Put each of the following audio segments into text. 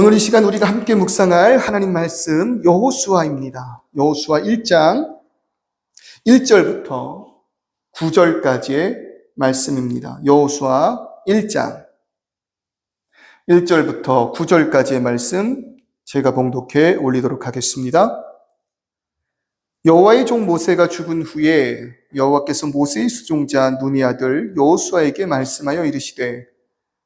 오늘 이 시간 우리가 함께 묵상할 하나님 말씀 여호수아입니다. 여호수아 1장 1절부터 9절까지의 말씀입니다. 여호수아 1장 1절부터 9절까지의 말씀 제가 봉독해 올리도록 하겠습니다. 여호와의 종 모세가 죽은 후에 여호와께서 모세의 수종자 눈의 아들 여호수아에게 말씀하여 이르시되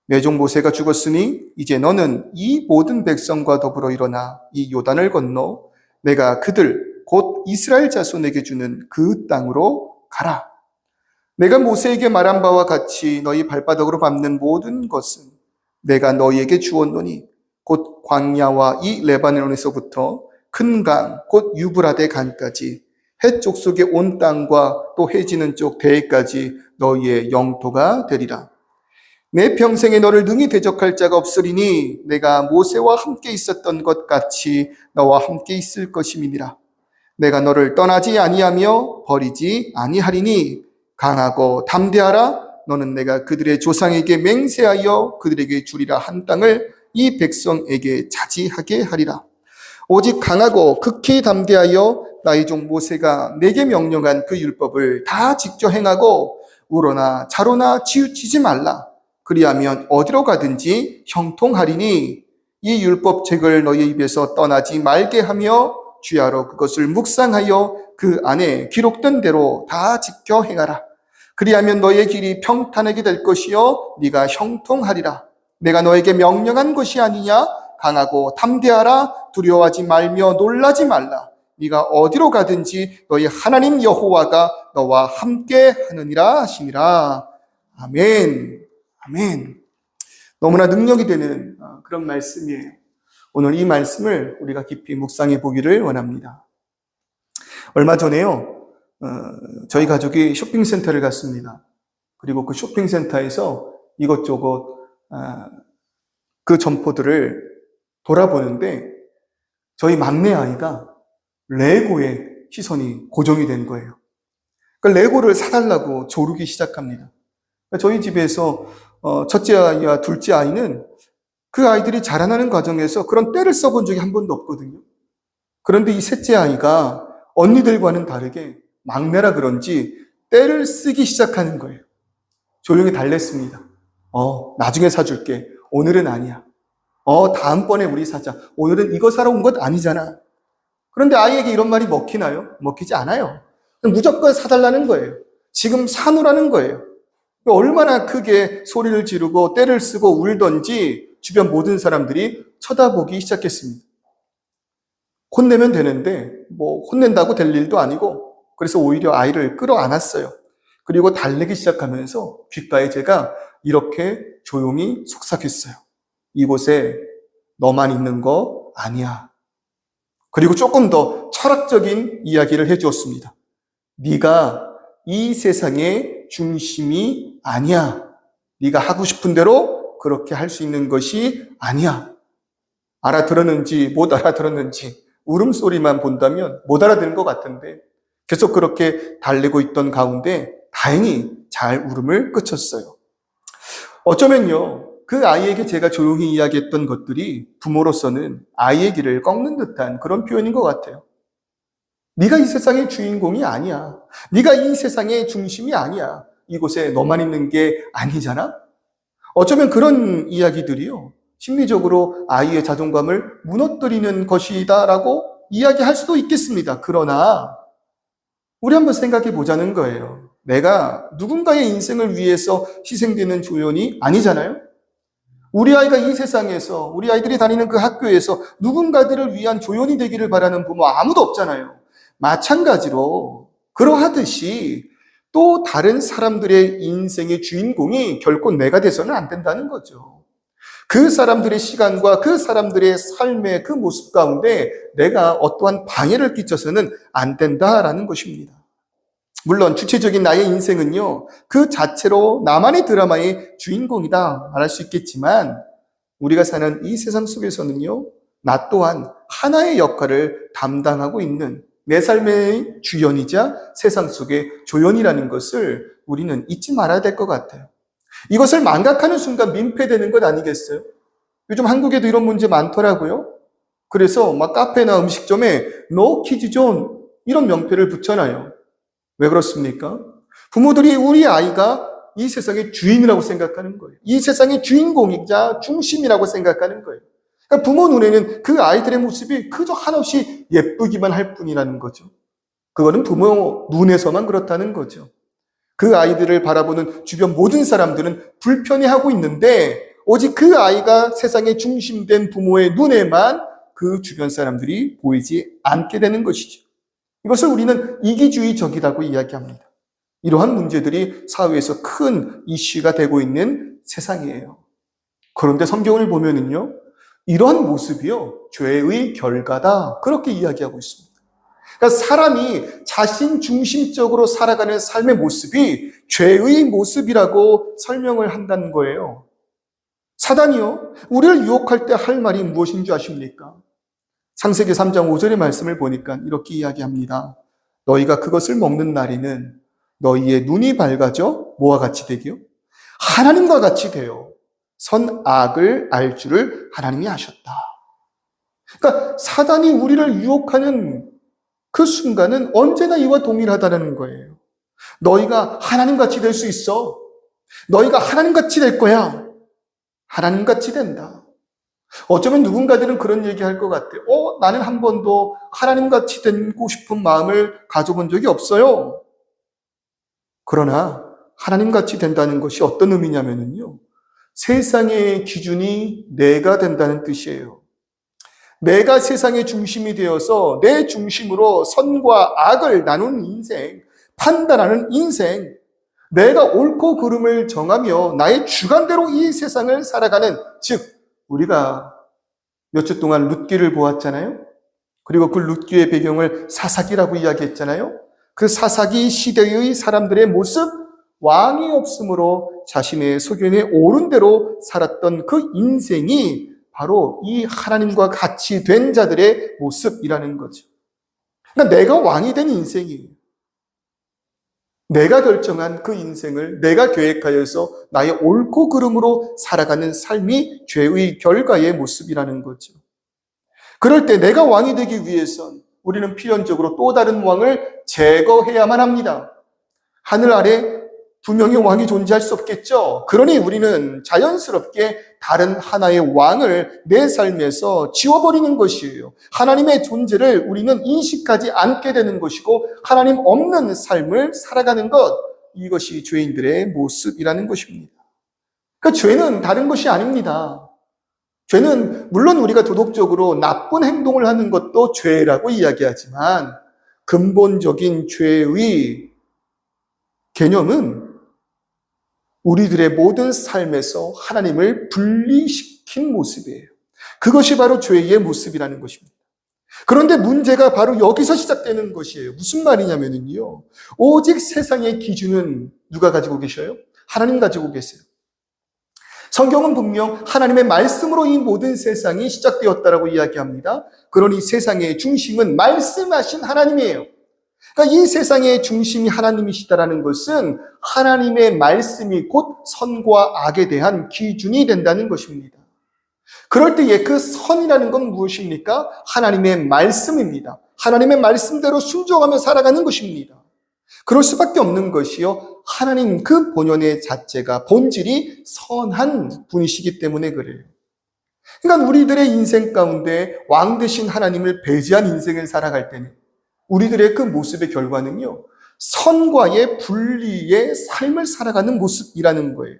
내 종 모세가 죽었으니 이제 너는 이 모든 백성과 더불어 일어나 이 요단을 건너 내가 그들 곧 이스라엘 자손에게 주는 그 땅으로 가라. 내가 모세에게 말한 바와 같이 너희 발바닥으로 밟는 모든 것은 내가 너희에게 주었노니 곧 광야와 이 레바논에서부터 큰 강 곧 유브라데 강까지 해쪽 속의 온 땅과 또 해지는 쪽 대해까지 너희의 영토가 되리라. 내 평생에 너를 능히 대적할 자가 없으리니 내가 모세와 함께 있었던 것 같이 너와 함께 있을 것임이니라. 내가 너를 떠나지 아니하며 버리지 아니하리니 강하고 담대하라. 너는 내가 그들의 조상에게 맹세하여 그들에게 주리라 한 땅을 이 백성에게 차지하게 하리라. 오직 강하고 극히 담대하여 나의 종 모세가 내게 명령한 그 율법을 다 지켜 행하고 우로나 자로나 치우치지 말라. 그리하면 어디로 가든지 형통하리니 이 율법책을 너희 입에서 떠나지 말게 하며 주야로 그것을 묵상하여 그 안에 기록된 대로 다 지켜 행하라. 그리하면 너의 길이 평탄하게 될 것이요 네가 형통하리라. 내가 너에게 명령한 것이 아니냐. 강하고 담대하라. 두려워하지 말며 놀라지 말라. 네가 어디로 가든지 너희 하나님 여호와가 너와 함께 하느니라 하시니라. 아멘. 아멘. 너무나 능력이 되는 그런 말씀이에요. 오늘 이 말씀을 우리가 깊이 묵상해 보기를 원합니다. 얼마 전에요, 저희 가족이 쇼핑센터를 갔습니다. 그리고 그 쇼핑센터에서 이것저것 그 점포들을 돌아보는데 저희 막내 아이가 레고에 시선이 고정이 된 거예요. 그러니까 레고를 사달라고 조르기 시작합니다. 그러니까 저희 집에서 첫째 아이와 둘째 아이는 그 아이들이 자라나는 과정에서 그런 떼를 써본 적이 한 번도 없거든요. 그런데 이 셋째 아이가 언니들과는 다르게 막내라 그런지 떼를 쓰기 시작하는 거예요. 조용히 달랬습니다. 나중에 사줄게. 오늘은 아니야. 다음번에 우리 사자. 오늘은 이거 사러 온 것 아니잖아. 그런데 아이에게 이런 말이 먹히나요? 먹히지 않아요. 무조건 사달라는 거예요. 지금 사놓으라는 거예요. 얼마나 크게 소리를 지르고 떼를 쓰고 울던지 주변 모든 사람들이 쳐다보기 시작했습니다. 혼내면 되는데 혼낸다고 될 일도 아니고 그래서 오히려 아이를 끌어안았어요. 그리고 달래기 시작하면서 귓가에 제가 이렇게 조용히 속삭였어요. 이곳에 너만 있는 거 아니야. 그리고 조금 더 철학적인 이야기를 해주었습니다. 네가 이 세상의 중심이 아니야. 네가 하고 싶은 대로 그렇게 할 수 있는 것이 아니야. 알아들었는지 못 알아들었는지 울음소리만 본다면 못 알아듣는 것 같은데 계속 그렇게 달래고 있던 가운데 다행히 잘 울음을 그쳤어요. 어쩌면요, 그 아이에게 제가 조용히 이야기했던 것들이 부모로서는 아이의 길을 꺾는 듯한 그런 표현인 것 같아요. 네가 이 세상의 주인공이 아니야. 네가 이 세상의 중심이 아니야. 이곳에 너만 있는 게 아니잖아. 어쩌면 그런 이야기들이요, 심리적으로 아이의 자존감을 무너뜨리는 것이다라고 이야기할 수도 있겠습니다. 그러나 우리 한번 생각해 보자는 거예요. 내가 누군가의 인생을 위해서 희생되는 조연이 아니잖아요. 우리 아이가 이 세상에서, 우리 아이들이 다니는 그 학교에서 누군가들을 위한 조연이 되기를 바라는 부모 아무도 없잖아요. 마찬가지로 그러하듯이 또 다른 사람들의 인생의 주인공이 결코 내가 돼서는 안 된다는 거죠. 그 사람들의 시간과 그 사람들의 삶의 그 모습 가운데 내가 어떠한 방해를 끼쳐서는 안 된다라는 것입니다. 물론 주체적인 나의 인생은요, 그 자체로 나만의 드라마의 주인공이다 말할 수 있겠지만 우리가 사는 이 세상 속에서는요, 나 또한 하나의 역할을 담당하고 있는 내 삶의 주연이자 세상 속의 조연이라는 것을 우리는 잊지 말아야 될 것 같아요. 이것을 망각하는 순간 민폐되는 것 아니겠어요? 요즘 한국에도 이런 문제 많더라고요. 그래서 막 카페나 음식점에 No Kids Zone 이런 명패를 붙여놔요. 왜 그렇습니까? 부모들이 우리 아이가 이 세상의 주인이라고 생각하는 거예요. 이 세상의 주인공이자 중심이라고 생각하는 거예요. 그러니까 부모 눈에는 그 아이들의 모습이 그저 한없이 예쁘기만 할 뿐이라는 거죠. 그거는 부모 눈에서만 그렇다는 거죠. 그 아이들을 바라보는 주변 모든 사람들은 불편해하고 있는데 오직 그 아이가 세상의 중심된 부모의 눈에만 그 주변 사람들이 보이지 않게 되는 것이죠. 이것을 우리는 이기주의적이라고 이야기합니다. 이러한 문제들이 사회에서 큰 이슈가 되고 있는 세상이에요. 그런데 성경을 보면은요, 이러한 모습이요, 죄의 결과다. 그렇게 이야기하고 있습니다. 그러니까 사람이 자신 중심적으로 살아가는 삶의 모습이 죄의 모습이라고 설명을 한다는 거예요. 사단이요, 우리를 유혹할 때 할 말이 무엇인 줄 아십니까? 창세기 3장 5절의 말씀을 보니까 이렇게 이야기합니다. 너희가 그것을 먹는 날에는 너희의 눈이 밝아져 뭐와 같이 되기요? 하나님과 같이 되어 선악을 알 줄을 하나님이 아셨다. 그러니까 사단이 우리를 유혹하는 그 순간은 언제나 이와 동일하다는 거예요. 너희가 하나님같이 될 수 있어. 너희가 하나님같이 될 거야. 하나님같이 된다. 어쩌면 누군가들은 그런 얘기할 것 같아요. 나는 한 번도 하나님같이 되고 싶은 마음을 가져본 적이 없어요. 그러나 하나님같이 된다는 것이 어떤 의미냐면요, 세상의 기준이 내가 된다는 뜻이에요. 내가 세상의 중심이 되어서 내 중심으로 선과 악을 나누는 인생, 판단하는 인생, 내가 옳고 그름을 정하며 나의 주관대로 이 세상을 살아가는, 즉 우리가 몇 주 동안 룻기를 보았잖아요. 그리고 그 룻기의 배경을 사사기라고 이야기했잖아요. 그 사사기 시대의 사람들의 모습, 왕이 없으므로 자신의 소견에 옳은 대로 살았던 그 인생이 바로 이 하나님과 같이 된 자들의 모습이라는 거죠. 그러니까 내가 왕이 된 인생이에요. 내가 결정한 그 인생을 내가 계획하여서 나의 옳고 그름으로 살아가는 삶이 죄의 결과의 모습이라는 거죠. 그럴 때 내가 왕이 되기 위해선 우리는 필연적으로 또 다른 왕을 제거해야만 합니다. 하늘 아래 두 명의 왕이 존재할 수 없겠죠. 그러니 우리는 자연스럽게 다른 하나의 왕을 내 삶에서 지워버리는 것이에요. 하나님의 존재를 우리는 인식하지 않게 되는 것이고 하나님 없는 삶을 살아가는 것, 이것이 죄인들의 모습이라는 것입니다. 그러니까 죄는 다른 것이 아닙니다. 죄는 물론 우리가 도덕적으로 나쁜 행동을 하는 것도 죄라고 이야기하지만 근본적인 죄의 개념은 우리들의 모든 삶에서 하나님을 분리시킨 모습이에요. 그것이 바로 죄의 모습이라는 것입니다. 그런데 문제가 바로 여기서 시작되는 것이에요. 무슨 말이냐면요, 오직 세상의 기준은 누가 가지고 계셔요? 하나님 가지고 계세요. 성경은 분명 하나님의 말씀으로 이 모든 세상이 시작되었다라고 이야기합니다. 그러니 세상의 중심은 말씀하신 하나님이에요. 그러니까 이 세상의 중심이 하나님이시다라는 것은 하나님의 말씀이 곧 선과 악에 대한 기준이 된다는 것입니다. 그럴 때에 그 선이라는 건 무엇입니까? 하나님의 말씀입니다. 하나님의 말씀대로 순종하며 살아가는 것입니다. 그럴 수밖에 없는 것이요, 하나님 그 본연의 자체가, 본질이 선한 분이시기 때문에 그래요. 그러니까 우리들의 인생 가운데 왕 되신 하나님을 배제한 인생을 살아갈 때는 우리들의 그 모습의 결과는요, 선과의 분리의 삶을 살아가는 모습이라는 거예요.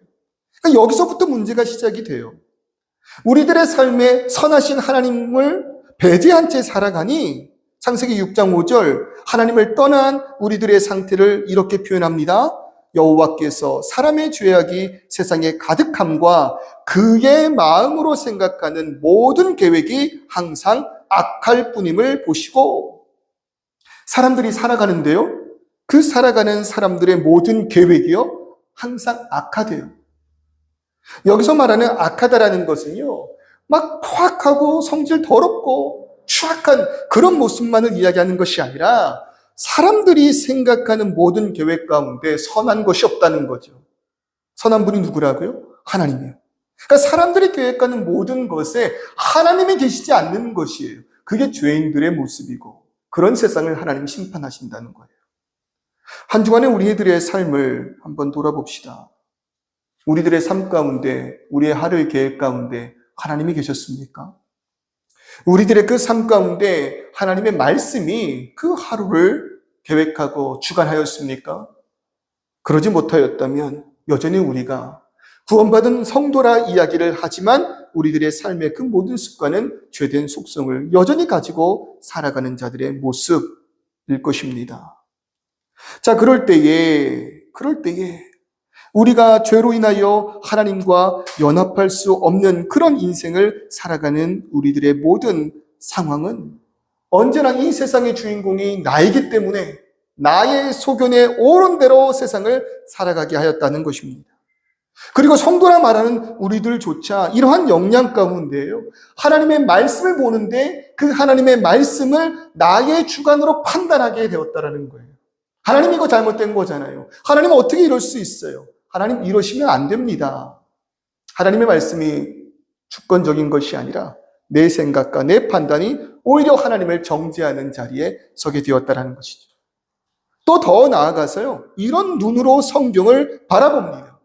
그러니까 여기서부터 문제가 시작이 돼요. 우리들의 삶에 선하신 하나님을 배제한 채 살아가니 창세기 6장 5절, 하나님을 떠난 우리들의 상태를 이렇게 표현합니다. 여호와께서 사람의 죄악이 세상에 가득함과 그의 마음으로 생각하는 모든 계획이 항상 악할 뿐임을 보시고, 사람들이 살아가는데요, 그 살아가는 사람들의 모든 계획이요, 항상 악하대요. 여기서 말하는 악하다라는 것은요, 막 포악하고 성질 더럽고 추악한 그런 모습만을 이야기하는 것이 아니라 사람들이 생각하는 모든 계획 가운데 선한 것이 없다는 거죠. 선한 분이 누구라고요? 하나님이에요. 그러니까 사람들이 계획하는 모든 것에 하나님이 계시지 않는 것이에요. 그게 죄인들의 모습이고 그런 세상을 하나님이 심판하신다는 거예요. 한 주간의 우리들의 삶을 한번 돌아봅시다. 우리들의 삶 가운데, 우리의 하루의 계획 가운데 하나님이 계셨습니까? 우리들의 그 삶 가운데 하나님의 말씀이 그 하루를 계획하고 주관하였습니까? 그러지 못하였다면 여전히 우리가 구원받은 성도라 이야기를 하지만 우리들의 삶의 그 모든 습관은 죄된 속성을 여전히 가지고 살아가는 자들의 모습일 것입니다. 자, 그럴 때에 우리가 죄로 인하여 하나님과 연합할 수 없는 그런 인생을 살아가는 우리들의 모든 상황은 언제나 이 세상의 주인공이 나이기 때문에 나의 소견에 옳은 대로 세상을 살아가게 하였다는 것입니다. 그리고 성도라 말하는 우리들조차 이러한 역량 가운데에요. 하나님의 말씀을 보는데 그 하나님의 말씀을 나의 주관으로 판단하게 되었다라는 거예요. 하나님 이거 잘못된 거잖아요. 하나님 어떻게 이럴 수 있어요? 하나님 이러시면 안 됩니다. 하나님의 말씀이 주권적인 것이 아니라 내 생각과 내 판단이 오히려 하나님을 정죄하는 자리에 서게 되었다는 것이죠. 또 더 나아가서요. 이런 눈으로 성경을 바라봅니다.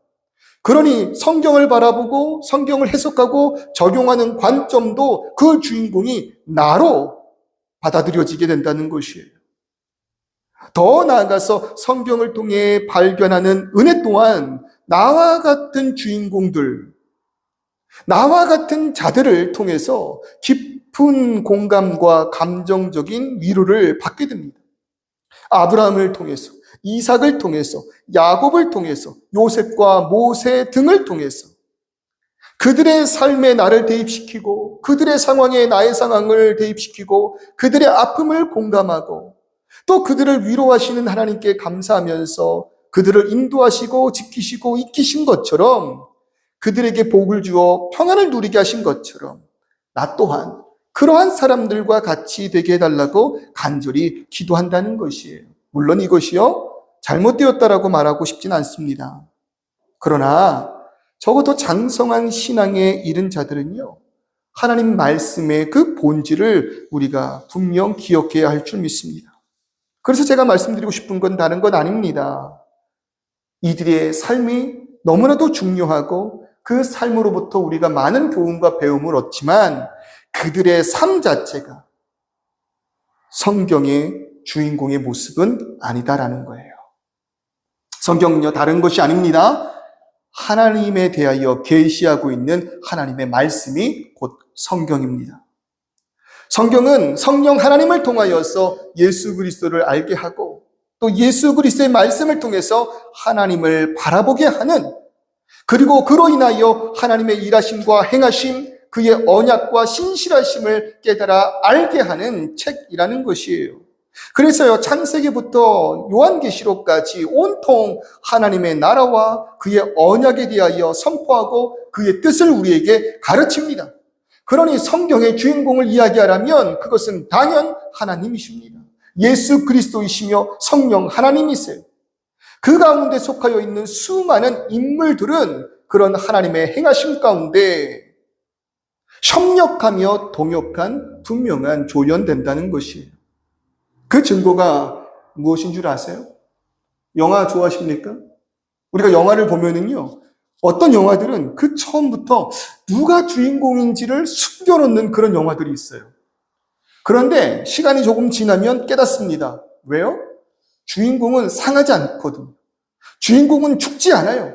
그러니 성경을 바라보고 성경을 해석하고 적용하는 관점도 그 주인공이 나로 받아들여지게 된다는 것이에요. 더 나아가서 성경을 통해 발견하는 은혜 또한 나와 같은 주인공들, 나와 같은 자들을 통해서 깊은 공감과 감정적인 위로를 받게 됩니다. 아브라함을 통해서, 이삭을 통해서, 야곱을 통해서, 요셉과 모세 등을 통해서 그들의 삶에 나를 대입시키고 그들의 상황에 나의 상황을 대입시키고 그들의 아픔을 공감하고 또 그들을 위로하시는 하나님께 감사하면서 그들을 인도하시고 지키시고 이끄신 것처럼 그들에게 복을 주어 평안을 누리게 하신 것처럼 나 또한 그러한 사람들과 같이 되게 해달라고 간절히 기도한다는 것이에요. 물론 이것이요 잘못되었다라고 말하고 싶진 않습니다. 그러나 적어도 장성한 신앙에 이른 자들은요 하나님 말씀의 그 본질을 우리가 분명 기억해야 할 줄 믿습니다. 그래서 제가 말씀드리고 싶은 건 다른 건 아닙니다. 이들의 삶이 너무나도 중요하고 그 삶으로부터 우리가 많은 교훈과 배움을 얻지만 그들의 삶 자체가 성경의 주인공의 모습은 아니다라는 거예요. 성경은요 다른 것이 아닙니다. 하나님에 대하여 계시하고 있는 하나님의 말씀이 곧 성경입니다. 성경은 성령 하나님을 통하여서 예수 그리스도를 알게 하고 또 예수 그리스도의 말씀을 통해서 하나님을 바라보게 하는 그리고 그로 인하여 하나님의 일하심과 행하심 그의 언약과 신실하심을 깨달아 알게 하는 책이라는 것이에요. 그래서요 창세기부터 요한계시록까지 온통 하나님의 나라와 그의 언약에 대하여 선포하고 그의 뜻을 우리에게 가르칩니다. 그러니 성경의 주인공을 이야기하라면 그것은 단연 하나님이십니다. 예수 그리스도이시며 성령 하나님이세요. 그 가운데 속하여 있는 수많은 인물들은 그런 하나님의 행하심 가운데 협력하며 동역한 분명한 조연된다는 것이에요. 그 증거가 무엇인 줄 아세요? 영화 좋아하십니까? 우리가 영화를 보면은요, 어떤 영화들은 그 처음부터 누가 주인공인지를 숨겨놓는 그런 영화들이 있어요. 그런데 시간이 조금 지나면 깨닫습니다. 왜요? 주인공은 상하지 않거든요. 주인공은 죽지 않아요.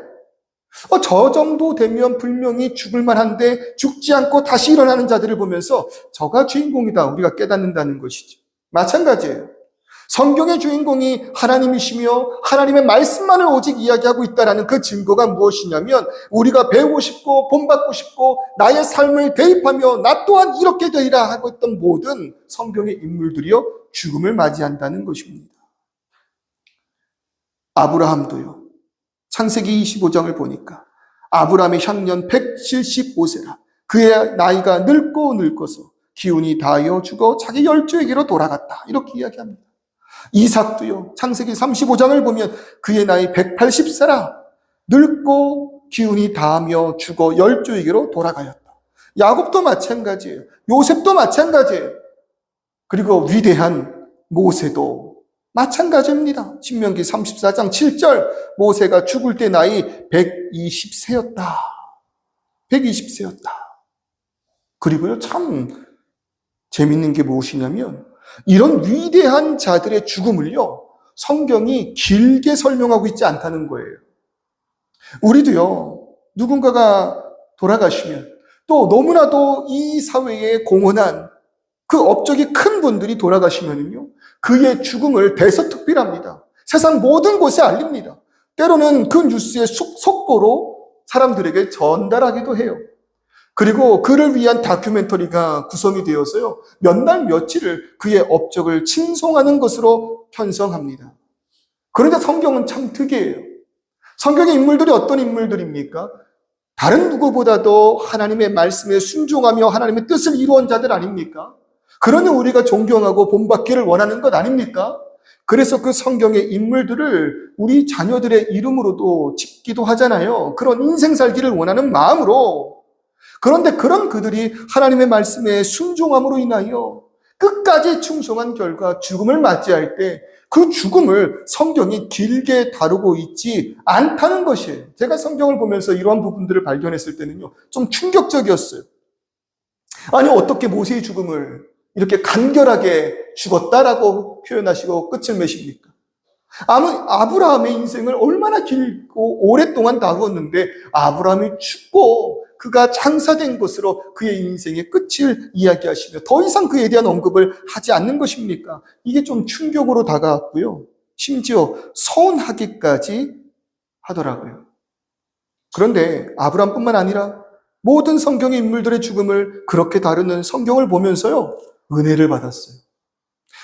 저 정도 되면 분명히 죽을 만한데 죽지 않고 다시 일어나는 자들을 보면서 저가 주인공이다 우리가 깨닫는다는 것이죠. 마찬가지예요. 성경의 주인공이 하나님이시며 하나님의 말씀만을 오직 이야기하고 있다는 그 증거가 무엇이냐면 우리가 배우고 싶고 본받고 싶고 나의 삶을 대입하며 나 또한 이렇게 되리라 하고 있던 모든 성경의 인물들이요 죽음을 맞이한다는 것입니다. 아브라함도요. 창세기 25장을 보니까 아브라함의 향년 175세라 그의 나이가 늙어서 기운이 다하여 죽어 자기 열조에게로 돌아갔다. 이렇게 이야기합니다. 이삭도요. 창세기 35장을 보면 그의 나이 180세라 늙고 기운이 다하며 죽어 열조에게로 돌아가였다. 야곱도 마찬가지예요. 요셉도 마찬가지예요. 그리고 위대한 모세도 마찬가지입니다. 신명기 34장 7절 모세가 죽을 때 나이 120세였다. 120세였다. 그리고요, 참 재밌는 게 무엇이냐면 이런 위대한 자들의 죽음을요, 성경이 길게 설명하고 있지 않다는 거예요. 우리도요, 누군가가 돌아가시면 또 너무나도 이 사회에 공헌한 그 업적이 큰 분들이 돌아가시면요, 그의 죽음을 대서특필합니다. 세상 모든 곳에 알립니다. 때로는 그 뉴스의 속보로 사람들에게 전달하기도 해요. 그리고 그를 위한 다큐멘터리가 구성이 되어서요, 몇 날 며칠을 그의 업적을 칭송하는 것으로 편성합니다. 그런데 성경은 참 특이해요. 성경의 인물들이 어떤 인물들입니까? 다른 누구보다도 하나님의 말씀에 순종하며 하나님의 뜻을 이루온 자들 아닙니까? 그러니 우리가 존경하고 본받기를 원하는 것 아닙니까? 그래서 그 성경의 인물들을 우리 자녀들의 이름으로도 짓기도 하잖아요. 그런 인생 살기를 원하는 마음으로. 그런데 그런 그들이 하나님의 말씀에 순종함으로 인하여 끝까지 충성한 결과 죽음을 맞이할 때 그 죽음을 성경이 길게 다루고 있지 않다는 것이에요. 제가 성경을 보면서 이러한 부분들을 발견했을 때는요, 좀 충격적이었어요. 아니, 어떻게 모세의 죽음을 이렇게 간결하게 죽었다라고 표현하시고 끝을 맺습니까? 아브라함의 인생을 얼마나 길고 오랫동안 다루었는데 아브라함이 죽고 그가 장사된 것으로 그의 인생의 끝을 이야기하시며 더 이상 그에 대한 언급을 하지 않는 것입니까? 이게 좀 충격으로 다가왔고요. 심지어 서운하기까지 하더라고요. 그런데 아브라함뿐만 아니라 모든 성경의 인물들의 죽음을 그렇게 다루는 성경을 보면서요, 은혜를 받았어요.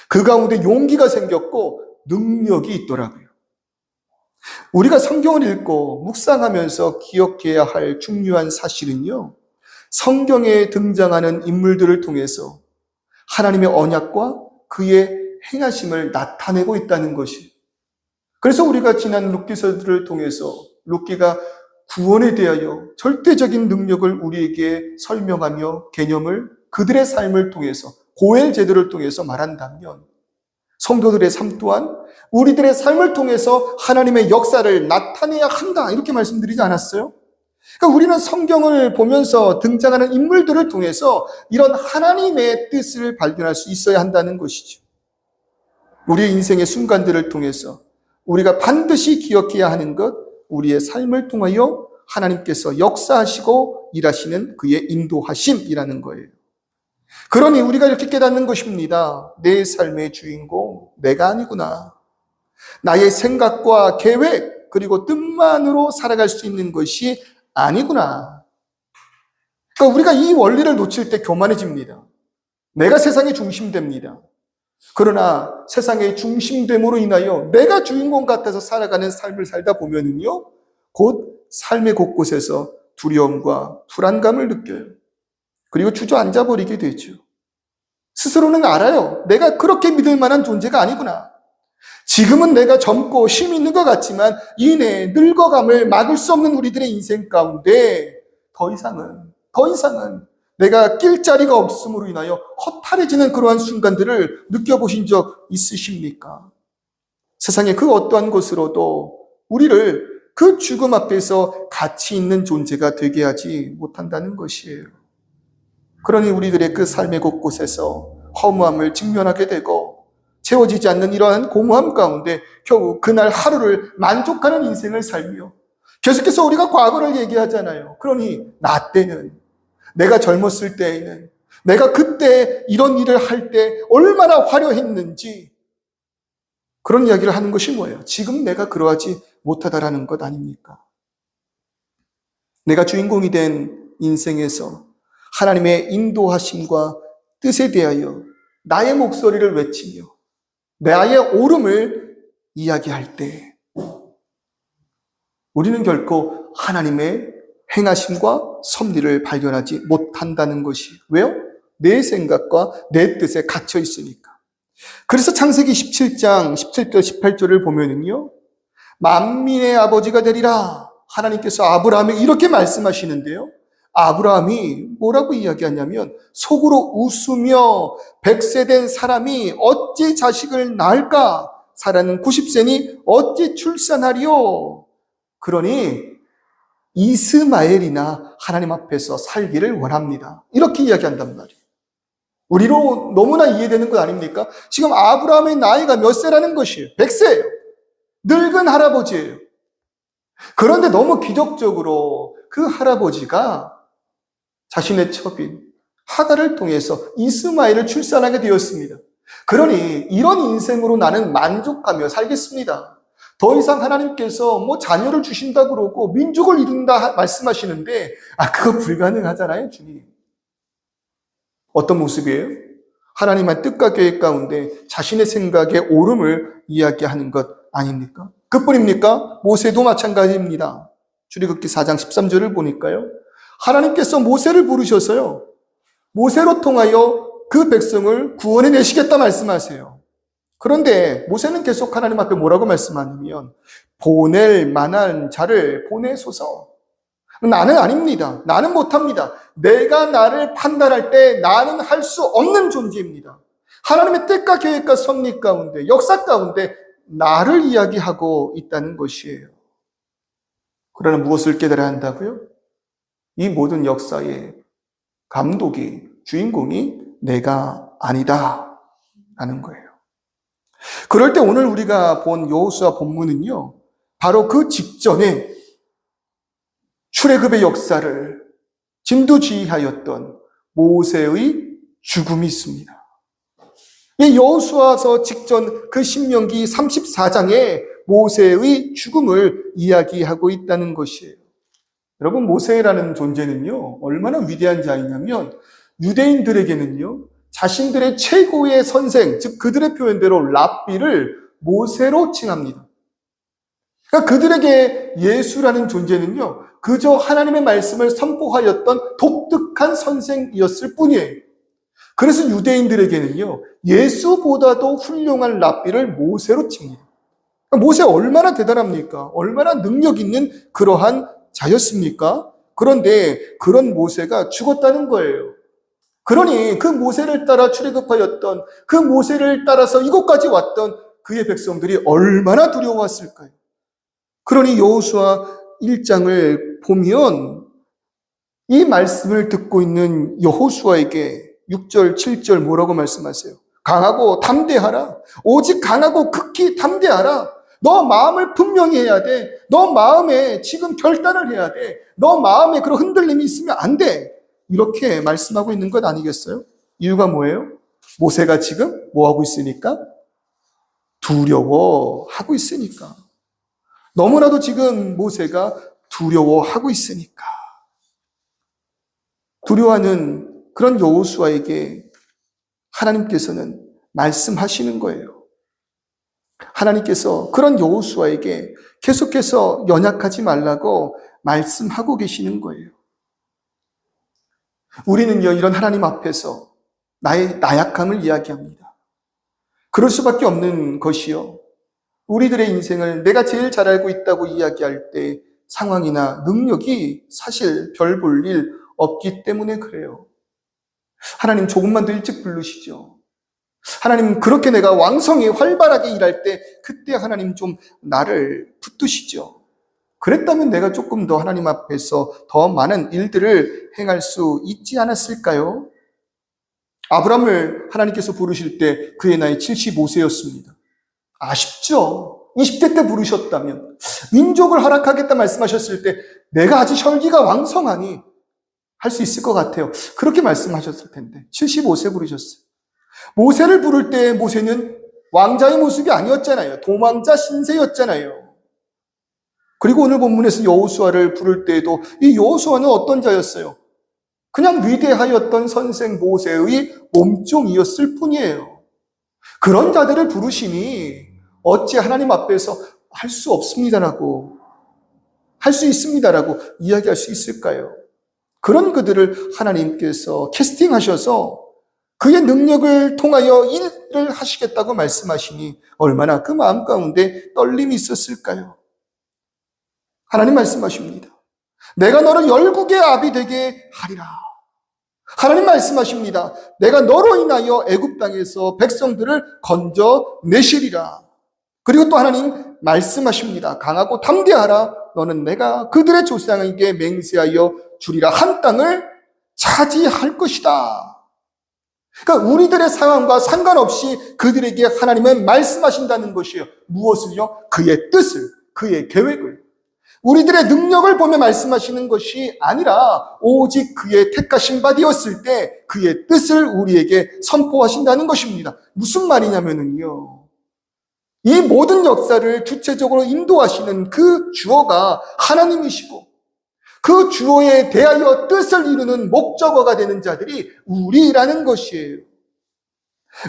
그 가운데 용기가 생겼고 능력이 있더라고요. 우리가 성경을 읽고 묵상하면서 기억해야 할 중요한 사실은요, 성경에 등장하는 인물들을 통해서 하나님의 언약과 그의 행하심을 나타내고 있다는 것이. 그래서 우리가 지난 룻기서들을 통해서 룻기가 구원에 대하여 절대적인 능력을 우리에게 설명하며 개념을 그들의 삶을 통해서 고엘 제도를 통해서 말한다면 성도들의 삶 또한 우리들의 삶을 통해서 하나님의 역사를 나타내야 한다, 이렇게 말씀드리지 않았어요? 그러니까 우리는 성경을 보면서 등장하는 인물들을 통해서 이런 하나님의 뜻을 발견할 수 있어야 한다는 것이죠. 우리의 인생의 순간들을 통해서 우리가 반드시 기억해야 하는 것, 우리의 삶을 통하여 하나님께서 역사하시고 일하시는 그의 인도하심이라는 거예요. 그러니 우리가 이렇게 깨닫는 것입니다. 내 삶의 주인공 내가 아니구나. 나의 생각과 계획 그리고 뜻만으로 살아갈 수 있는 것이 아니구나. 그러니까 우리가 이 원리를 놓칠 때 교만해집니다. 내가 세상의 중심됩니다. 그러나 세상의 중심됨으로 인하여 내가 주인공 같아서 살아가는 삶을 살다 보면은요, 곧 삶의 곳곳에서 두려움과 불안감을 느껴요. 그리고 주저앉아 버리게 되죠. 스스로는 알아요. 내가 그렇게 믿을 만한 존재가 아니구나. 지금은 내가 젊고 힘이 있는 것 같지만 이내 늙어감을 막을 수 없는 우리들의 인생 가운데 더 이상은 내가 낄 자리가 없음으로 인하여 허탈해지는 그러한 순간들을 느껴보신 적 있으십니까? 세상의 그 어떠한 것으로도 우리를 그 죽음 앞에서 가치 있는 존재가 되게 하지 못한다는 것이에요. 그러니 우리들의 그 삶의 곳곳에서 허무함을 직면하게 되고 채워지지 않는 이러한 공허함 가운데 겨우 그날 하루를 만족하는 인생을 살며 계속해서 우리가 과거를 얘기하잖아요. 그러니 나 때는, 내가 젊었을 때에는, 내가 그때 이런 일을 할 때 얼마나 화려했는지 그런 이야기를 하는 것이 뭐예요? 지금 내가 그러하지 못하다라는 것 아닙니까? 내가 주인공이 된 인생에서 하나님의 인도하심과 뜻에 대하여 나의 목소리를 외치며 나의 옳음을 이야기할 때 우리는 결코 하나님의 행하심과 섭리를 발견하지 못한다는 것이. 왜요? 내 생각과 내 뜻에 갇혀 있으니까. 그래서 창세기 17장 17절 18절을 보면은요, 만민의 아버지가 되리라 하나님께서 아브라함에게 이렇게 말씀하시는데요. 아브라함이 뭐라고 이야기하냐면 속으로 웃으며 100세 된 사람이 어찌 자식을 낳을까? 사라는 90세니 어찌 출산하리요? 그러니 이스마엘이나 하나님 앞에서 살기를 원합니다. 이렇게 이야기한단 말이에요. 우리로 너무나 이해되는 것 아닙니까? 지금 아브라함의 나이가 몇 세라는 것이에요? 100세예요. 늙은 할아버지예요. 그런데 너무 기적적으로 그 할아버지가 자신의 첩인 하갈을 통해서 이스마엘을 출산하게 되었습니다. 그러니 이런 인생으로 나는 만족하며 살겠습니다. 더 이상 하나님께서 자녀를 주신다 그러고 민족을 이룬다 말씀하시는데 그거 불가능하잖아요, 주님. 어떤 모습이에요? 하나님의 뜻과 계획 가운데 자신의 생각의 옳음을 이야기하는 것 아닙니까? 그뿐입니까? 모세도 마찬가지입니다. 출애굽기 4장 13절을 보니까요. 하나님께서 모세를 부르셔서요. 모세로 통하여 그 백성을 구원해 내시겠다 말씀하세요. 그런데 모세는 계속 하나님 앞에 뭐라고 말씀하냐면 보낼 만한 자를 보내소서. 나는 아닙니다. 나는 못합니다. 내가 나를 판단할 때 나는 할 수 없는 존재입니다. 하나님의 뜻과 계획과 섭리 가운데, 역사 가운데 나를 이야기하고 있다는 것이에요. 그러나 무엇을 깨달아야 한다고요? 이 모든 역사의 감독이, 주인공이 내가 아니다 라는 거예요. 그럴 때 오늘 우리가 본 여호수아 본문은요, 바로 그 직전에 출애굽의 역사를 진두지휘하였던 모세의 죽음이 있습니다. 이 여호수아서 직전 그 신명기 34장에 모세의 죽음을 이야기하고 있다는 것이에요. 여러분, 모세라는 존재는요, 얼마나 위대한 자이냐면 유대인들에게는요, 자신들의 최고의 선생, 즉 그들의 표현대로 랍비를 모세로 칭합니다. 그러니까 그들에게 예수라는 존재는요, 그저 하나님의 말씀을 선포하였던 독특한 선생이었을 뿐이에요. 그래서 유대인들에게는요, 예수보다도 훌륭한 랍비를 모세로 칩니다. 그러니까 모세 얼마나 대단합니까? 얼마나 능력 있는 그러한 자였습니까? 그런데 그런 모세가 죽었다는 거예요. 그러니 그 모세를 따라 출애굽하였던, 그 모세를 따라서 이곳까지 왔던 그의 백성들이 얼마나 두려웠을까요? 그러니 여호수아 1장을 보면 이 말씀을 듣고 있는 여호수아에게 6절, 7절 뭐라고 말씀하세요? 강하고 담대하라. 오직 강하고 극히 담대하라. 너 마음을 분명히 해야 돼. 너 마음에 지금 결단을 해야 돼. 너 마음에 그런 흔들림이 있으면 안 돼. 이렇게 말씀하고 있는 것 아니겠어요? 이유가 뭐예요? 모세가 지금 뭐하고 있으니까? 두려워하고 있으니까. 너무나도 지금 모세가 두려워하고 있으니까. 두려워하는 그런 여호수아에게 하나님께서는 말씀하시는 거예요. 하나님께서 그런 여호수아에게 계속해서 연약하지 말라고 말씀하고 계시는 거예요. 우리는요, 이런 하나님 앞에서 나의 나약함을 이야기합니다. 그럴 수밖에 없는 것이요. 우리들의 인생을 내가 제일 잘 알고 있다고 이야기할 때 상황이나 능력이 사실 별 볼 일 없기 때문에 그래요. 하나님 조금만 더 일찍 부르시죠. 하나님 그렇게 내가 왕성히 활발하게 일할 때 그때 하나님 좀 나를 붙드시죠. 그랬다면 내가 조금 더 하나님 앞에서 더 많은 일들을 행할 수 있지 않았을까요? 아브라함을 하나님께서 부르실 때 그의 나이 75세였습니다. 아쉽죠? 20대 때 부르셨다면, 민족을 허락하겠다 말씀하셨을 때 내가 아직 혈기가 왕성하니 할 수 있을 것 같아요. 그렇게 말씀하셨을 텐데 75세 부르셨어요. 모세를 부를 때 모세는 왕자의 모습이 아니었잖아요. 도망자 신세였잖아요. 그리고 오늘 본문에서 여호수아를 부를 때에도 이 여호수아는 어떤 자였어요? 그냥 위대하였던 선생 모세의 몸종이었을 뿐이에요. 그런 자들을 부르시니 어찌 하나님 앞에서 할 수 없습니다라고, 할 수 있습니다라고 이야기할 수 있을까요? 그런 그들을 하나님께서 캐스팅하셔서 그의 능력을 통하여 일을 하시겠다고 말씀하시니 얼마나 그 마음 가운데 떨림이 있었을까요? 하나님 말씀하십니다. 내가 너를 열국의 아비 되게 하리라. 하나님 말씀하십니다. 내가 너로 인하여 애굽 땅에서 백성들을 건져내시리라. 그리고 또 하나님 말씀하십니다. 강하고 담대하라. 너는 내가 그들의 조상에게 맹세하여 주리라 한 땅을 차지할 것이다. 그러니까 우리들의 상황과 상관없이 그들에게 하나님은 말씀하신다는 것이에요. 무엇을요? 그의 뜻을, 그의 계획을. 우리들의 능력을 보며 말씀하시는 것이 아니라 오직 그의 택하신 바 되었을 때 그의 뜻을 우리에게 선포하신다는 것입니다. 무슨 말이냐면요, 이 모든 역사를 주체적으로 인도하시는 그 주어가 하나님이시고 그 주어에 대하여 뜻을 이루는 목적어가 되는 자들이 우리라는 것이에요.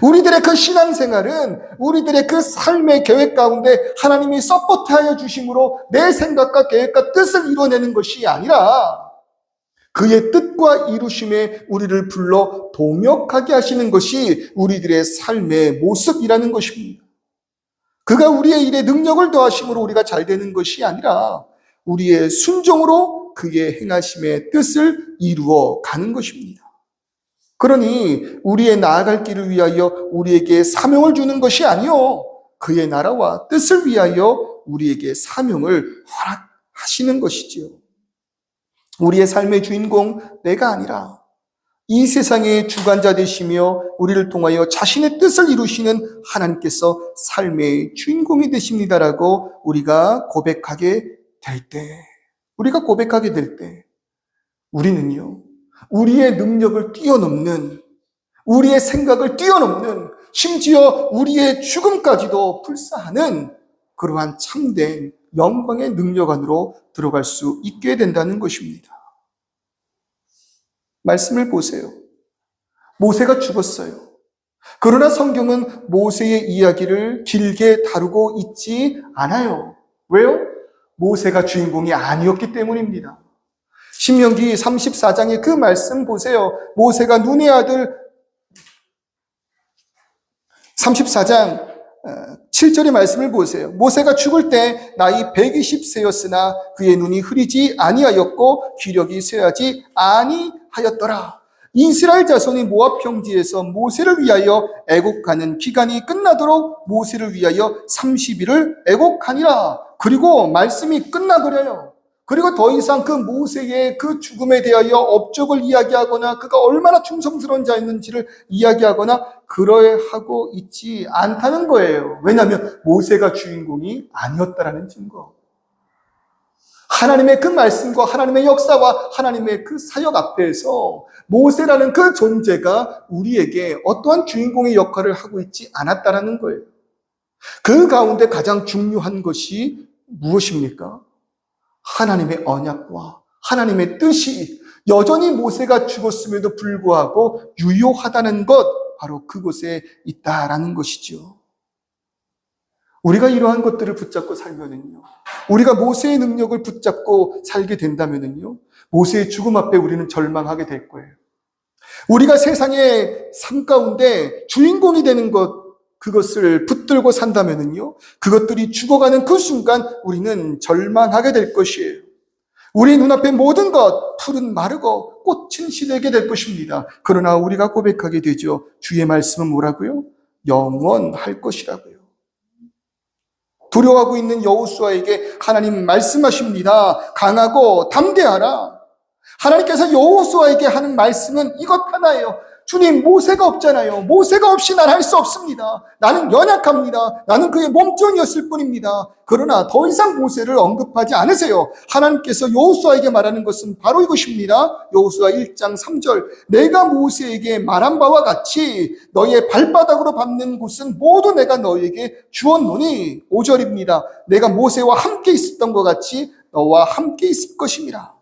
우리들의 그 신앙생활은 우리들의 그 삶의 계획 가운데 하나님이 서포트하여 주심으로 내 생각과 계획과 뜻을 이뤄내는 것이 아니라 그의 뜻과 이루심에 우리를 불러 동역하게 하시는 것이 우리들의 삶의 모습이라는 것입니다. 그가 우리의 일에 능력을 더하심으로 우리가 잘 되는 것이 아니라 우리의 순종으로 그의 행하심의 뜻을 이루어 가는 것입니다. 그러니 우리의 나아갈 길을 위하여 우리에게 사명을 주는 것이 아니요, 그의 나라와 뜻을 위하여 우리에게 사명을 허락하시는 것이지요. 우리의 삶의 주인공 내가 아니라 이 세상의 주관자 되시며 우리를 통하여 자신의 뜻을 이루시는 하나님께서 삶의 주인공이 되십니다라고 우리가 고백하게 될 때, 우리는요, 우리의 능력을 뛰어넘는, 우리의 생각을 뛰어넘는, 심지어 우리의 죽음까지도 불사하는 그러한 참된 영광의 능력 안으로 들어갈 수 있게 된다는 것입니다. 말씀을 보세요. 모세가 죽었어요. 그러나 성경은 모세의 이야기를 길게 다루고 있지 않아요. 왜요? 모세가 주인공이 아니었기 때문입니다. 신명기 34장의 그 말씀 보세요. 모세가 눈의 아들 34장 7절의 말씀을 보세요. 모세가 죽을 때 나이 120세였으나 그의 눈이 흐리지 아니하였고 기력이 쇠하지 아니하였더라. 이스라엘 자손이 모압 평지에서 모세를 위하여 애곡하는 기간이 끝나도록 모세를 위하여 30일을 애곡하니라. 그리고 말씀이 끝나버려요. 그리고 더 이상 그 모세의 그 죽음에 대하여 업적을 이야기하거나 그가 얼마나 충성스러운 자였는지를 이야기하거나 그러하고 있지 않다는 거예요. 왜냐하면 모세가 주인공이 아니었다라는 증거. 하나님의 그 말씀과 하나님의 역사와 하나님의 그 사역 앞에서 모세라는 그 존재가 우리에게 어떠한 주인공의 역할을 하고 있지 않았다라는 거예요. 그 가운데 가장 중요한 것이 무엇입니까? 하나님의 언약과 하나님의 뜻이 여전히 모세가 죽었음에도 불구하고 유효하다는 것, 바로 그곳에 있다라는 것이죠. 우리가 이러한 것들을 붙잡고 살면은요, 우리가 모세의 능력을 붙잡고 살게 된다면은요, 모세의 죽음 앞에 우리는 절망하게 될 거예요. 우리가 세상의 삶 가운데 주인공이 되는 것, 그것을 붙들고 산다면은요, 그것들이 죽어가는 그 순간 우리는 절망하게 될 것이에요. 우리 눈앞에 모든 것, 풀은 마르고 꽃은 시들게 될 것입니다. 그러나 우리가 고백하게 되죠. 주의 말씀은 뭐라고요? 영원할 것이라고요. 두려워하고 있는 여호수아에게 하나님 말씀하십니다. 강하고 담대하라. 하나님께서 여호수아에게 하는 말씀은 이것 하나예요. 주님, 모세가 없잖아요. 모세가 없이 난 할 수 없습니다. 나는 연약합니다. 나는 그의 몸종이었을 뿐입니다. 그러나 더 이상 모세를 언급하지 않으세요. 하나님께서 여호수아에게 말하는 것은 바로 이것입니다. 여호수아 1장 3절. 내가 모세에게 말한 바와 같이 너의 발바닥으로 밟는 곳은 모두 내가 너에게 주었노니 5절입니다. 내가 모세와 함께 있었던 것 같이 너와 함께 있을 것입니다.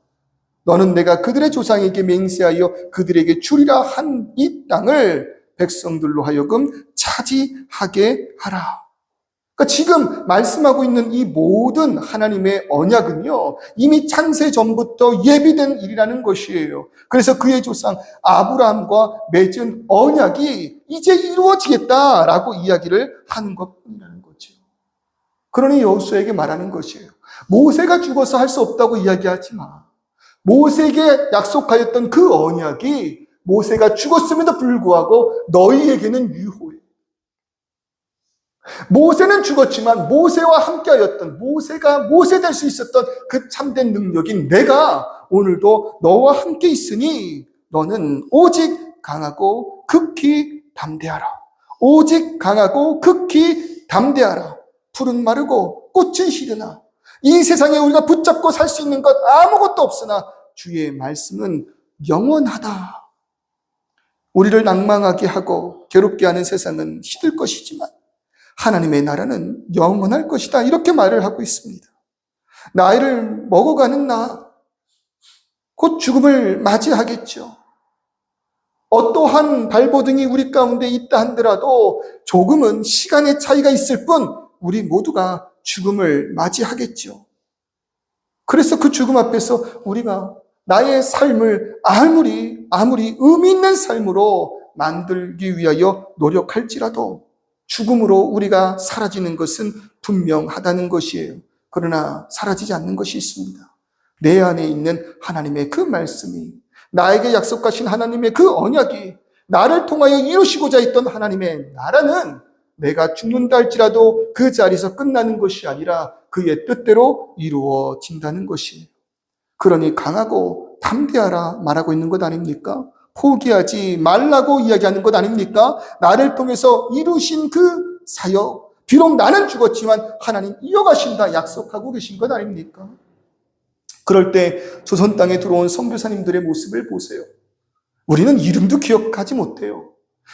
너는 내가 그들의 조상에게 맹세하여 그들에게 주리라 한 이 땅을 백성들로 하여금 차지하게 하라. 그러니까 지금 말씀하고 있는 이 모든 하나님의 언약은요, 이미 창세 전부터 예비된 일이라는 것이에요. 그래서 그의 조상 아브라함과 맺은 언약이 이제 이루어지겠다라고 이야기를 하는 것뿐이라는 거죠. 그러니 여호수아에게 말하는 것이에요. 모세가 죽어서 할 수 없다고 이야기하지 마. 모세에게 약속하였던 그 언약이 모세가 죽었음에도 불구하고 너희에게는 유효해. 모세는 죽었지만 모세와 함께하였던, 모세가 모세 될 수 있었던 그 참된 능력인 내가 오늘도 너와 함께 있으니 너는 오직 강하고 극히 담대하라. 오직 강하고 극히 담대하라. 풀은 마르고 꽃은 시드나 이 세상에 우리가 붙잡고 살 수 있는 것 아무것도 없으나 주의 말씀은 영원하다. 우리를 낭망하게 하고 괴롭게 하는 세상은 시들 것이지만 하나님의 나라는 영원할 것이다. 이렇게 말을 하고 있습니다. 나이를 먹어가는 나, 곧 죽음을 맞이하겠죠. 어떠한 발버둥이 우리 가운데 있다 한들라도 조금은 시간의 차이가 있을 뿐 우리 모두가 죽음을 맞이하겠죠. 그래서 그 죽음 앞에서 우리가 나의 삶을 아무리 의미 있는 삶으로 만들기 위하여 노력할지라도 죽음으로 우리가 사라지는 것은 분명하다는 것이에요. 그러나 사라지지 않는 것이 있습니다. 내 안에 있는 하나님의 그 말씀이, 나에게 약속하신 하나님의 그 언약이, 나를 통하여 이루시고자 했던 하나님의 나라는 내가 죽는다 할지라도 그 자리에서 끝나는 것이 아니라 그의 뜻대로 이루어진다는 것이에요. 그러니 강하고 담대하라 말하고 있는 것 아닙니까? 포기하지 말라고 이야기하는 것 아닙니까? 나를 통해서 이루신 그 사역, 비록 나는 죽었지만 하나님 이어가신다 약속하고 계신 것 아닙니까? 그럴 때 조선 땅에 들어온 선교사님들의 모습을 보세요. 우리는 이름도 기억하지 못해요.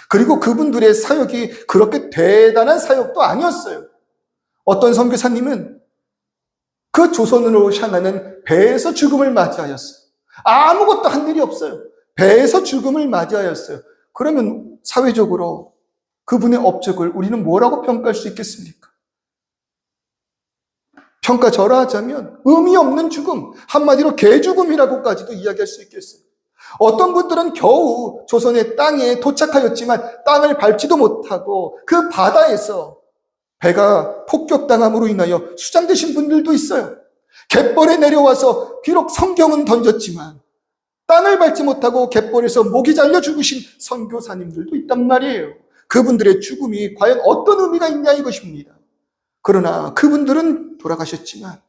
그리고 그분들의 사역이 그렇게 대단한 사역도 아니었어요. 어떤 선교사님은 그 조선으로 향하는 배에서 죽음을 맞이하였어요. 아무것도 한 일이 없어요. 배에서 죽음을 맞이하였어요. 그러면 사회적으로 그분의 업적을 우리는 뭐라고 평가할 수 있겠습니까? 평가절하하자면 의미 없는 죽음, 한마디로 개죽음이라고까지도 이야기할 수 있겠어요. 어떤 분들은 겨우 조선의 땅에 도착하였지만 땅을 밟지도 못하고 그 바다에서 배가 폭격당함으로 인하여 수장되신 분들도 있어요. 갯벌에 내려와서 비록 성경은 던졌지만 땅을 밟지 못하고 갯벌에서 목이 잘려 죽으신 선교사님들도 있단 말이에요. 그분들의 죽음이 과연 어떤 의미가 있냐 이것입니다. 그러나 그분들은 돌아가셨지만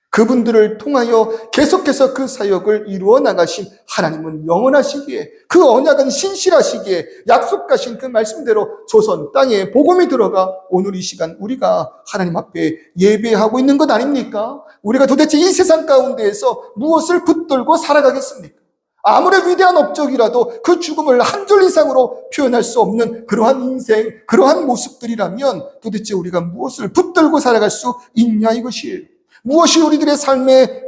그분들을 통하여 계속해서 그 사역을 이루어 나가신 하나님은 영원하시기에, 그 언약은 신실하시기에 약속하신 그 말씀대로 조선 땅에 복음이 들어가 오늘 이 시간 우리가 하나님 앞에 예배하고 있는 것 아닙니까? 우리가 도대체 이 세상 가운데에서 무엇을 붙들고 살아가겠습니까? 아무리 위대한 업적이라도 그 죽음을 한 줄 이상으로 표현할 수 없는 그러한 인생, 그러한 모습들이라면 도대체 우리가 무엇을 붙들고 살아갈 수 있냐 이것이에요. 무엇이 우리들의 삶의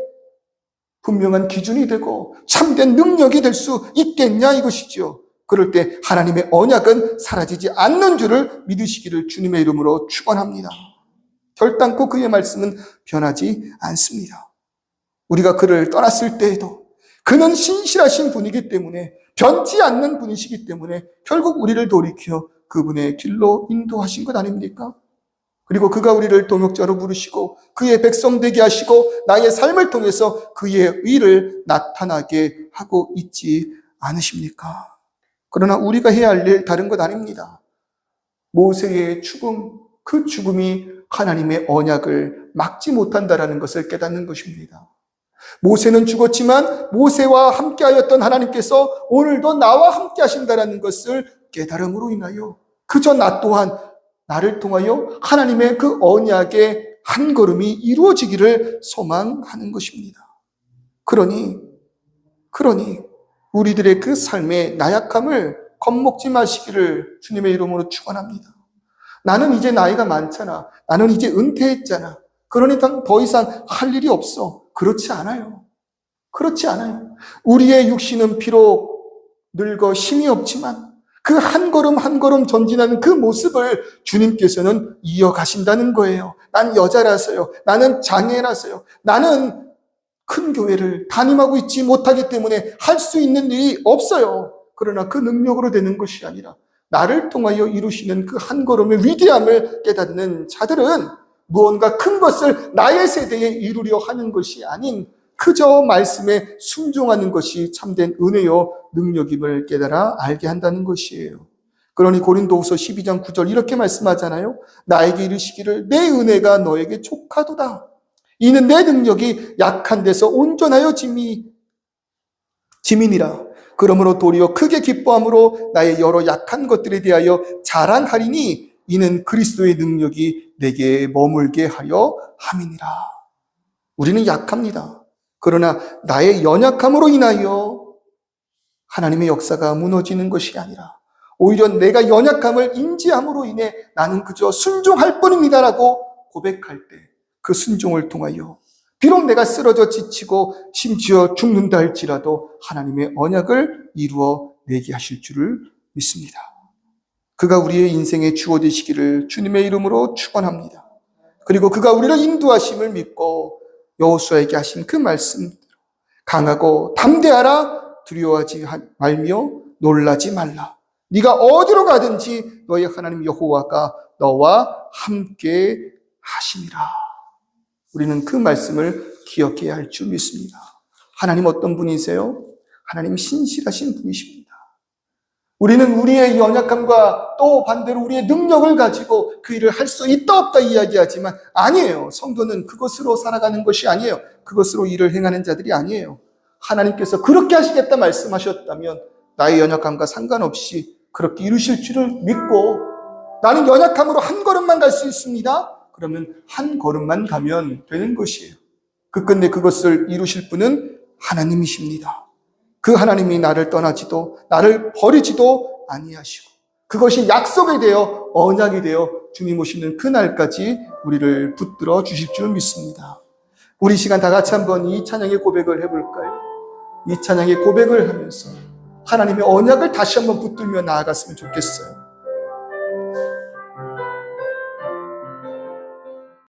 분명한 기준이 되고 참된 능력이 될 수 있겠냐 이것이죠. 그럴 때 하나님의 언약은 사라지지 않는 줄을 믿으시기를 주님의 이름으로 축원합니다. 결단코 그의 말씀은 변하지 않습니다. 우리가 그를 떠났을 때에도 그는 신실하신 분이기 때문에, 변치 않는 분이시기 때문에 결국 우리를 돌이켜 그분의 길로 인도하신 것 아닙니까? 그리고 그가 우리를 동역자로 부르시고 그의 백성 되게 하시고 나의 삶을 통해서 그의 의를 나타나게 하고 있지 않으십니까? 그러나 우리가 해야 할 일 다른 것 아닙니다. 모세의 죽음, 그 죽음이 하나님의 언약을 막지 못한다라는 것을 깨닫는 것입니다. 모세는 죽었지만 모세와 함께하였던 하나님께서 오늘도 나와 함께 하신다라는 것을 깨달음으로 인하여 그저 나 또한 나를 통하여 하나님의 그 언약의 한 걸음이 이루어지기를 소망하는 것입니다. 그러니 우리들의 그 삶의 나약함을 겁먹지 마시기를 주님의 이름으로 축원합니다. 나는 이제 나이가 많잖아. 나는 이제 은퇴했잖아. 그러니까 더 이상 할 일이 없어. 그렇지 않아요. 그렇지 않아요. 우리의 육신은 비록 늙어 힘이 없지만 그 한 걸음 한 걸음 전진하는 그 모습을 주님께서는 이어가신다는 거예요. 난 여자라서요. 나는 장애라서요. 나는 큰 교회를 담임하고 있지 못하기 때문에 할 수 있는 일이 없어요. 그러나 그 능력으로 되는 것이 아니라 나를 통하여 이루시는 그 한 걸음의 위대함을 깨닫는 자들은 무언가 큰 것을 나의 세대에 이루려 하는 것이 아닌 그저 말씀에 순종하는 것이 참된 은혜요 능력임을 깨달아 알게 한다는 것이에요. 그러니 고린도후서 12장 9절 이렇게 말씀하잖아요. 나에게 이르시기를 내 은혜가 너에게 족하도다. 이는 내 능력이 약한 데서 온전하여 짐이니라. 그러므로 도리어 크게 기뻐함으로 나의 여러 약한 것들에 대하여 자랑하리니 이는 그리스도의 능력이 내게 머물게 하여 함이니라. 우리는 약합니다. 그러나 나의 연약함으로 인하여 하나님의 역사가 무너지는 것이 아니라 오히려 내가 연약함을 인지함으로 인해 나는 그저 순종할 뿐입니다라고 고백할 때 그 순종을 통하여 비록 내가 쓰러져 지치고 심지어 죽는다 할지라도 하나님의 언약을 이루어 내게 하실 줄을 믿습니다. 그가 우리의 인생의 주어 되시기를 주님의 이름으로 축원합니다. 그리고 그가 우리를 인도하심을 믿고 여호수아에게 하신 그 말씀 강하고 담대하라 두려워하지 말며 놀라지 말라. 네가 어디로 가든지 너의 하나님 여호와가 너와 함께 하심이라. 우리는 그 말씀을 기억해야 할 줄 믿습니다. 하나님 어떤 분이세요? 하나님 신실하신 분이십니다. 우리는 우리의 연약함과 또 반대로 우리의 능력을 가지고 그 일을 할 수 있다 없다 이야기하지만 아니에요. 성도는 그것으로 살아가는 것이 아니에요. 그것으로 일을 행하는 자들이 아니에요. 하나님께서 그렇게 하시겠다 말씀하셨다면 나의 연약함과 상관없이 그렇게 이루실 줄을 믿고 나는 연약함으로 한 걸음만 갈 수 있습니다. 그러면 한 걸음만 가면 되는 것이에요. 끝끝내 그것을 이루실 분은 하나님이십니다. 그 하나님이 나를 떠나지도 나를 버리지도 아니하시고 그것이 약속이 되어 언약이 되어 주님 오시는 그날까지 우리를 붙들어 주실 줄 믿습니다. 우리 시간 다 같이 한번 이 찬양의 고백을 해볼까요? 이 찬양의 고백을 하면서 하나님의 언약을 다시 한번 붙들며 나아갔으면 좋겠어요.